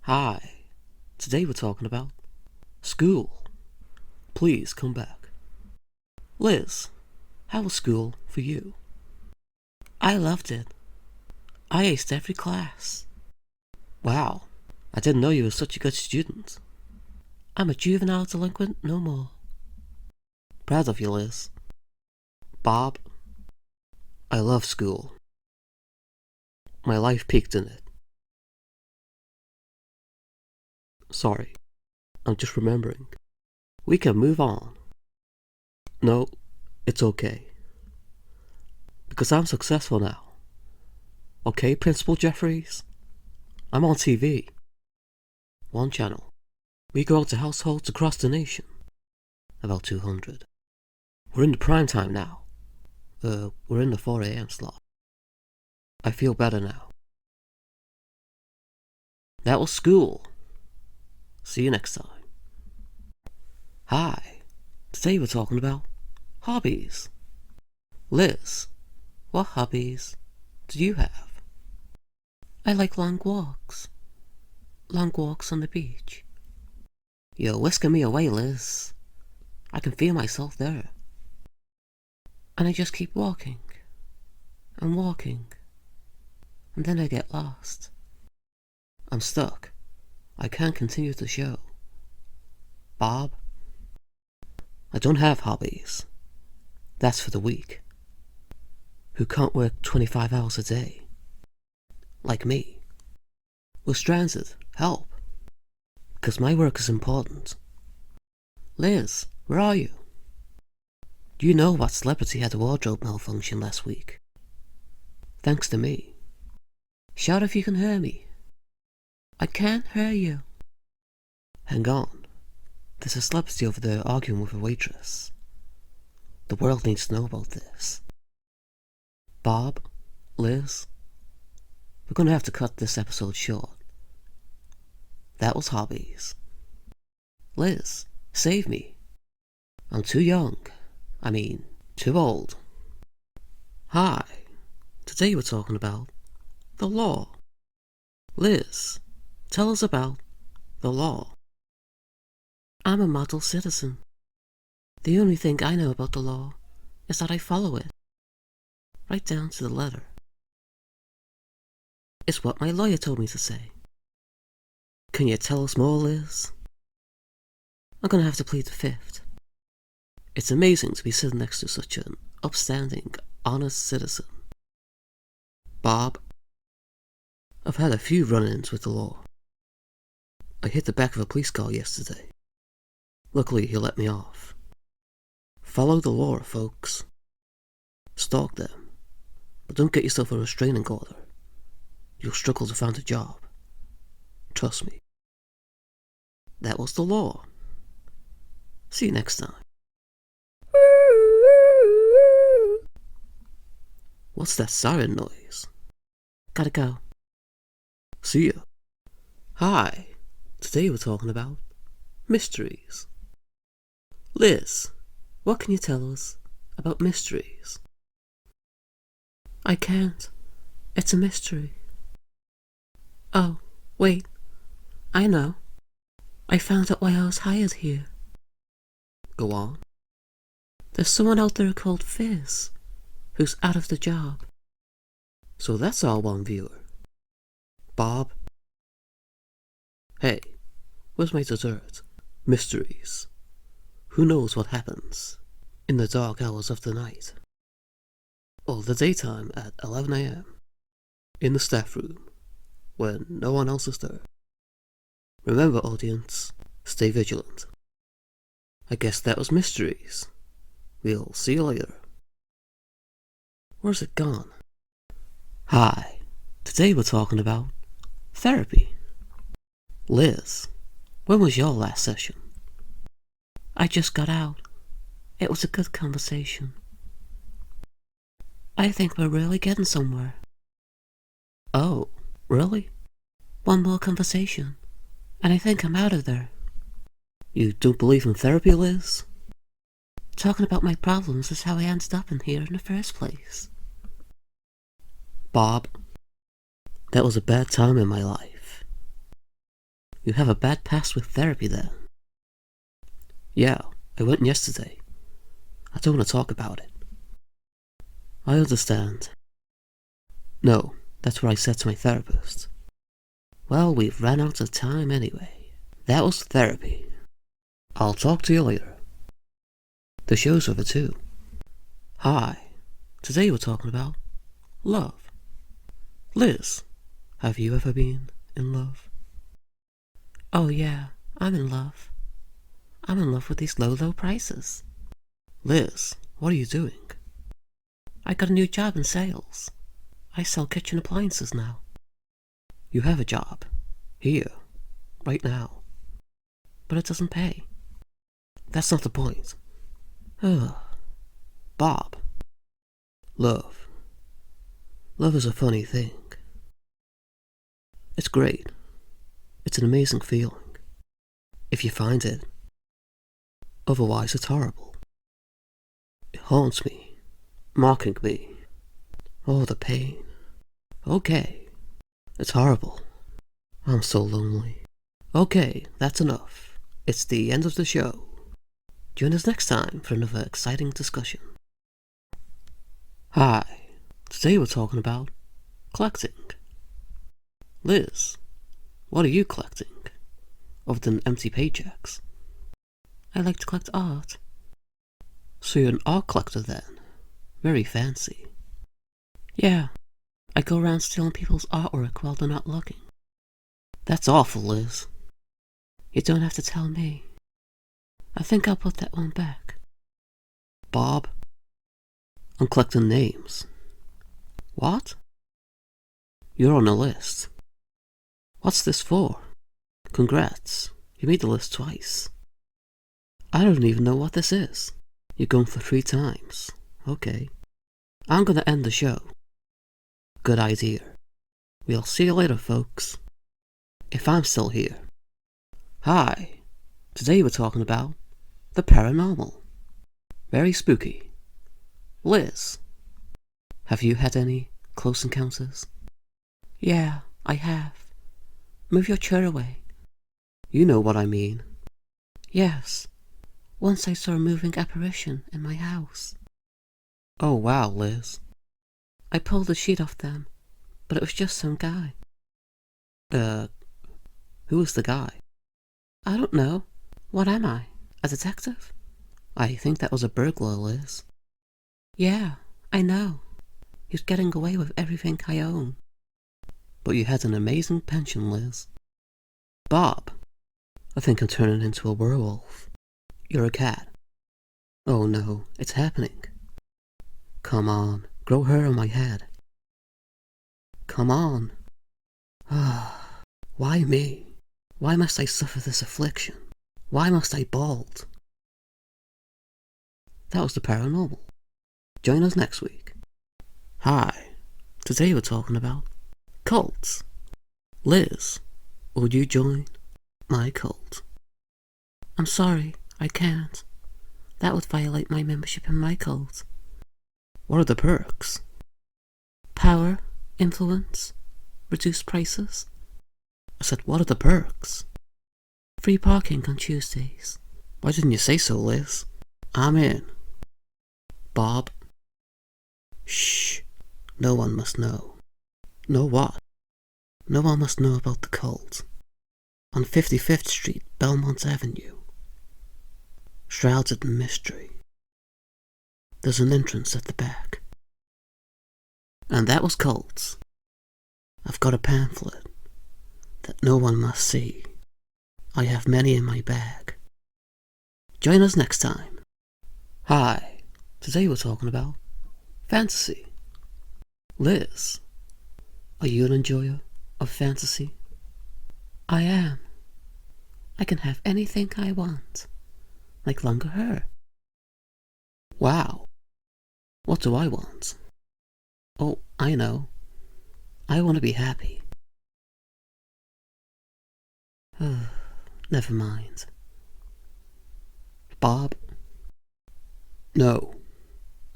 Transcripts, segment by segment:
Hi, today we're talking about school. Please come back. Liz, how was school for you? I loved it. I aced every class. Wow, I didn't know you were such a good student. I'm a juvenile delinquent no more. Proud of you, Liz. Bob, I love school. My life peaked in it. Sorry, I'm just remembering. We can move on. No, it's okay. Because I'm successful now. Okay, Principal Jeffries? I'm on TV. One channel. We go out to households across the nation. About 200. We're in the prime time now. We're in the 4 a.m. slot. I feel better now. That was school. See you next time. Hi. Today we're talking about hobbies. Liz, what hobbies do you have? I like long walks. Long walks on the beach. You're whisking me away, Liz. I can feel myself there. And I just keep walking and walking, and then I get lost. I'm stuck. I can't continue the show. Bob, I don't have hobbies. That's for the weak, who can't work 25 hours a day. Like me. We're stranded. Help. Because my work is important. Liz, where are you? Do you know what celebrity had a wardrobe malfunction last week? Thanks to me. Shout if you can hear me. I can't hear you. Hang on. There's a celebrity over there arguing with a waitress. The world needs to know about this. Bob, Liz, we're gonna have to cut this episode short. That was hobbies. Liz, save me. I'm too young. Too old. Hi. Today we're talking about the law. Liz, tell us about the law. I'm a model citizen. The only thing I know about the law is that I follow it, right down to the letter. It's what my lawyer told me to say. Can you tell us more, Liz? I'm gonna have to plead the fifth. It's amazing to be sitting next to such an upstanding, honest citizen. Bob, I've had a few run-ins with the law. I hit the back of a police car yesterday. Luckily, he let me off. Follow the law, folks. Stalk them. But don't get yourself a restraining order. You'll struggle to find a job. Trust me. That was the law. See you next time. What's that siren noise? Gotta go. See ya. Hi. Today we're talking about mysteries. Liz, what can you tell us about mysteries? I can't. It's a mystery. Oh, wait. I know. I found out why I was hired here. Go on. There's someone out there called Fizz, who's out of the job. So that's our one viewer. Bob? Hey, where's my dessert? Mysteries. Who knows what happens in the dark hours of the night? Or the daytime at 11 a.m. in the staff room, when no one else is there. Remember, audience, stay vigilant. I guess that was mysteries. We'll see you later. Where's it gone? Hi. Today we're talking about therapy. Liz, when was your last session? I just got out. It was a good conversation. I think we're really getting somewhere. Oh, really? One more conversation, and I think I'm out of there. You don't believe in therapy, Liz? Talking about my problems is how I ended up in here in the first place. Bob, that was a bad time in my life. You have a bad past with therapy then. Yeah, I went yesterday. I don't want to talk about it. I understand. No, that's what I said to my therapist. Well, we've run out of time anyway. That was therapy. I'll talk to you later. The show's over too. Hi. Today we're talking about love. Liz, have you ever been in love? Oh yeah, I'm in love. I'm in love with these low prices. Liz, what are you doing? I got a new job in sales. I sell kitchen appliances now. You have a job. Here. Right now. But it doesn't pay. That's not the point. Ugh. Bob. Love. Love is a funny thing. It's great. It's an amazing feeling. If you find it. Otherwise it's horrible. It haunts me. Mocking me. Oh, the pain. Okay. It's horrible. I'm so lonely. Okay, that's enough. It's the end of the show. Join us next time for another exciting discussion. Hi. Today we're talking about collecting. Liz, what are you collecting? Other than empty paychecks? I like to collect art. So you're an art collector then? Very fancy. Yeah, I go around stealing people's artwork while they're not looking. That's awful, Liz. You don't have to tell me. I think I'll put that one back. Bob? I'm collecting names. What? You're on the list. What's this for? Congrats. You made the list twice. I don't even know what this is. You're going for 3 times. Okay. I'm gonna end the show. Good idea. We'll see you later, folks. If I'm still here. Hi. Today we're talking about the paranormal. Very spooky. Liz, have you had any close encounters? Yeah, I have. Move your chair away. You know what I mean. Yes. Once I saw a moving apparition in my house. Oh wow, Liz. I pulled the sheet off them, but it was just some guy. Who was the guy? I don't know. What am I? A detective? I think that was a burglar, Liz. Yeah, I know. He's getting away with everything I own. But you had an amazing pension, Liz. Bob, I think I'm turning into a werewolf. You're a cat. Oh no, it's happening. Come on, grow hair on my head. Come on. Why me? Why must I suffer this affliction? Why must I bald? That was the paranormal. Join us next week. Hi. Today we're talking about cults. Liz, would you join my cult? I'm sorry, I can't. That would violate my membership in my cult. What are the perks? Power, influence, reduced prices. I said, what are the perks? Free parking on Tuesdays. Why didn't you say so, Liz? I'm in. Bob? Shh. No one must know. Know what? No one must know about the cult. On 55th Street, Belmont Avenue. Shrouded in mystery. There's an entrance at the back. And that was cults. I've got a pamphlet that no one must see. I have many in my bag. Join us next time. Hi. Today we're talking about fantasy. Liz, are you an enjoyer of fantasy? I am. I can have anything I want, like longer hair. Wow. What do I want? Oh, I know. I want to be happy. Never mind. Bob? No.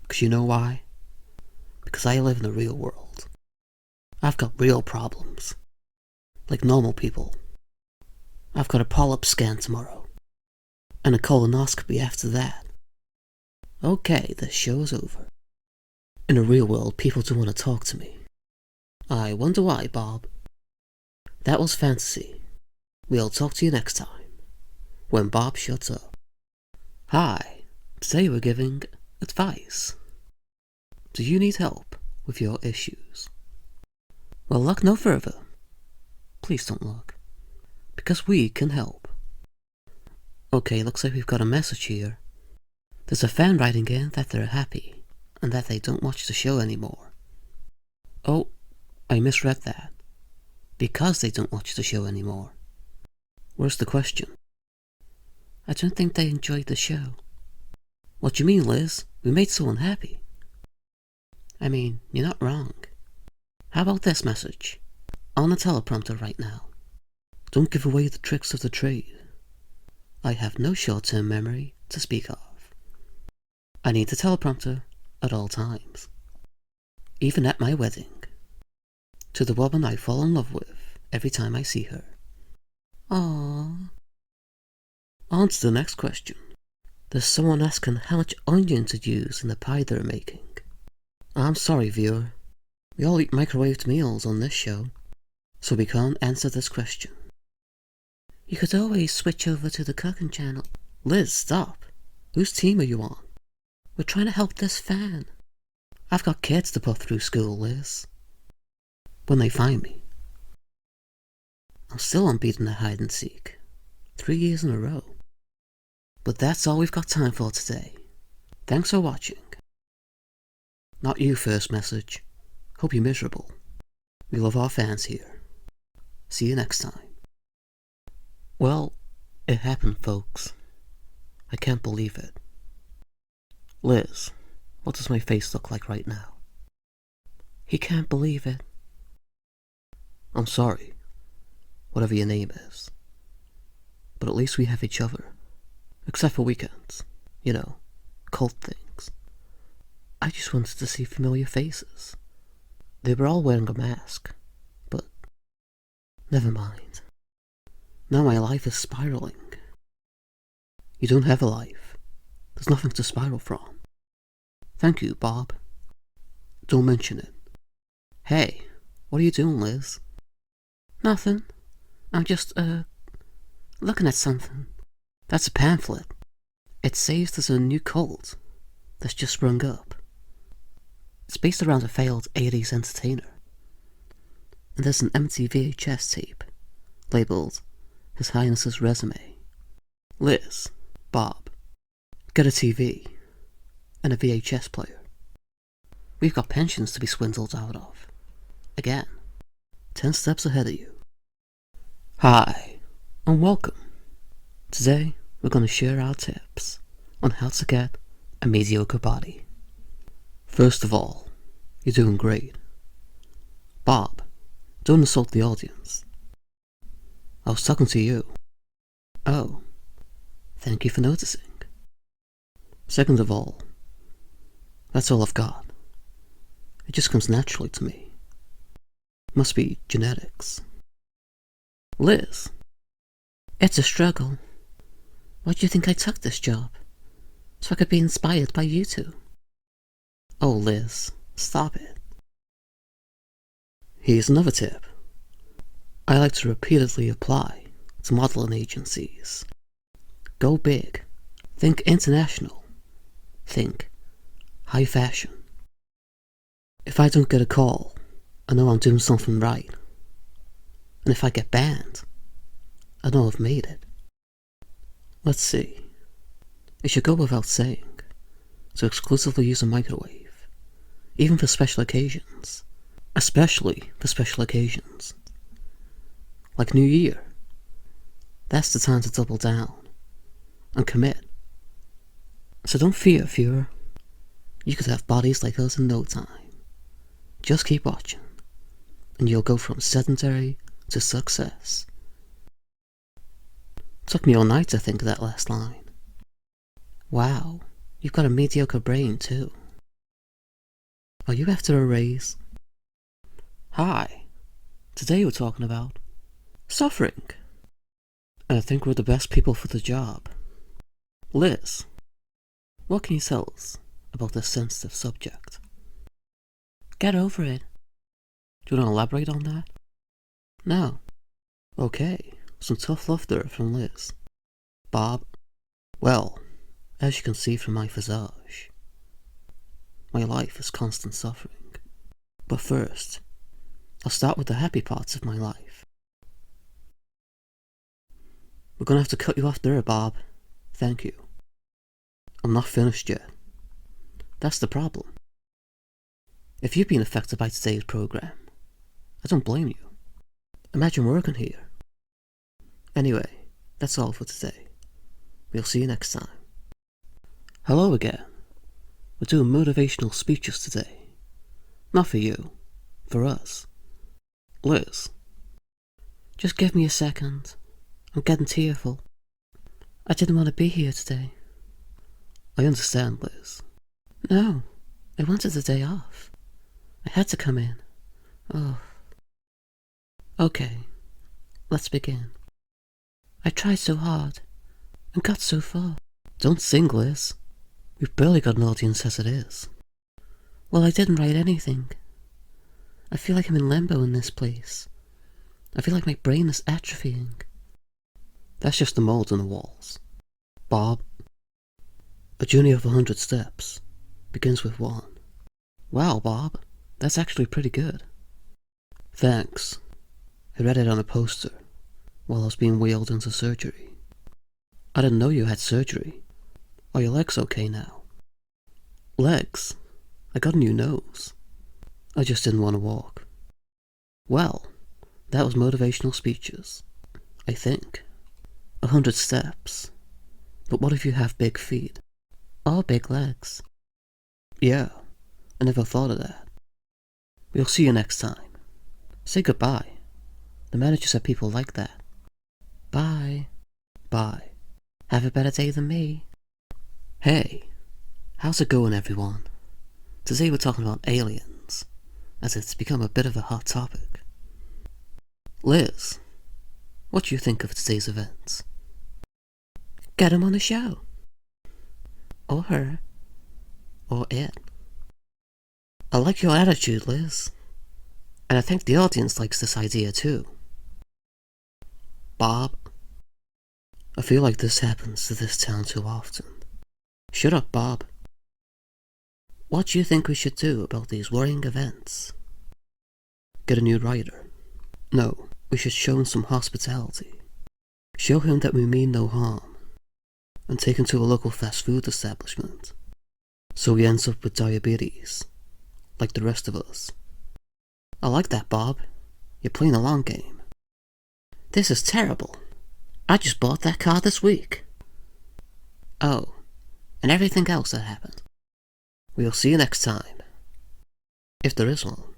Because you know why? Because I live in the real world. I've got real problems. Like normal people. I've got a polyp scan tomorrow, and a colonoscopy after that. Okay, the show is over. In the real world, people don't want to talk to me. I wonder why, Bob. That was fantasy. We'll talk to you next time, when Bob shuts up. Hi, today we're giving advice. Do you need help with your issues? Well, look no further. Please don't look, because we can help. Okay, looks like we've got a message here. There's a fan writing in that they're happy, and that they don't watch the show anymore. Oh, I misread that. Because they don't watch the show anymore. Where's the question? I don't think they enjoyed the show. What do you mean, Liz? We made someone happy. I mean, you're not wrong. How about this message? On the teleprompter right now. Don't give away the tricks of the trade. I have no short-term memory to speak of. I need the teleprompter at all times. Even at my wedding. To the woman I fall in love with every time I see her. Aww. On to the next question. There's someone asking how much onion to use in the pie they're making. I'm sorry, viewer. We all eat microwaved meals on this show, so we can't answer this question. You could always switch over to the cooking channel. Liz, stop. Whose team are you on? We're trying to help this fan. I've got kids to put through school, Liz. When they find me. I'm still unbeaten at hide and seek. 3 years in a row. But that's all we've got time for today. Thanks for watching. Not you, first message. Hope you're miserable. We love our fans here. See you next time. Well, it happened, folks. I can't believe it. Liz, what does my face look like right now? He can't believe it. I'm sorry, whatever your name is. But at least we have each other. Except for weekends. You know, cult things. I just wanted to see familiar faces. They were all wearing a mask. But never mind. Now my life is spiraling. You don't have a life. There's nothing to spiral from. Thank you, Bob. Don't mention it. Hey, what are you doing, Liz? Nothing. I'm just, looking at something. That's a pamphlet. It says there's a new cult that's just sprung up. It's based around a failed 80s entertainer. And there's an empty VHS tape, labelled His Highness's Resume. Liz, Bob, get a TV, and a VHS player. We've got pensions to be swindled out of. Again, 10 steps ahead of you. Hi, and welcome. Today, we're going to share our tips on how to get a mediocre body. First of all, you're doing great. Bob, don't insult the audience. I was talking to you. Oh, thank you for noticing. Second of all, that's all I've got. It just comes naturally to me. Must be genetics. Liz, it's a struggle. Why do you think I took this job? So I could be inspired by you two. Oh, Liz, stop it. Here's another tip. I like to repeatedly apply to modeling agencies. Go big. Think international. Think high fashion. If I don't get a call, I know I'm doing something right. And if I get banned, I know I've made it. Let's see. It should go without saying to exclusively use a microwave, even for special occasions. Especially for special occasions. Like New Year. That's the time to double down and commit. So don't fear, viewer. You could have bodies like us in no time. Just keep watching, and you'll go from sedentary to success. Took me all night to think of that last line. Wow, you've got a mediocre brain too. Are you after a raise? Hi, today we're talking about suffering. and I think we're the best people for the job. Liz, what can you tell us about this sensitive subject? Get over it. Do you want to elaborate on that? No. Okay, some tough love there from Liz. Bob, well, as you can see from my visage, my life is constant suffering. But first, I'll start with the happy parts of my life. We're gonna have to cut you off there, Bob. Thank you. I'm not finished yet. That's the problem. If you've been affected by today's program, I don't blame you. Imagine working here. Anyway, that's all for today. We'll see you next time. Hello again. We're doing motivational speeches today. Not for you, for us. Liz, just give me a second. I'm getting tearful. I didn't want to be here today. I understand, Liz. No, I wanted the day off. I had to come in. Oh. Okay, let's begin. I tried so hard and got so far. Don't sing, Liz. We've barely got an audience as it is. Well, I didn't write anything. I feel like I'm in limbo in this place. I feel like my brain is atrophying. That's just the mold in the walls. Bob, a journey of 100 steps begins with 1. Wow, Bob, that's actually pretty good. Thanks. I read it on a poster while I was being wheeled into surgery. I didn't know you had surgery. Are your legs okay now? Legs? I got a new nose. I just didn't want to walk. Well, that was motivational speeches, I think. 100 steps. But what if you have big feet? Or big legs? Yeah, I never thought of that. We'll see you next time. Say goodbye. The manager said people like that. Bye. Bye. Have a better day than me. Hey, how's it going, everyone? Today we're talking about aliens, as it's become a bit of a hot topic. Liz, what do you think of today's events? Get him on the show. Or her. Or it. I like your attitude, Liz. And I think the audience likes this idea too. Bob, I feel like this happens to this town too often. Shut up, Bob. What do you think we should do about these worrying events? Get a new writer. No, we should show him some hospitality. Show him that we mean no harm. And take him to a local fast food establishment. So he ends up with diabetes, like the rest of us. I like that, Bob. You're playing a long game. This is terrible. I just bought that car this week. Oh, and everything else that happened. We'll see you next time. If there is one.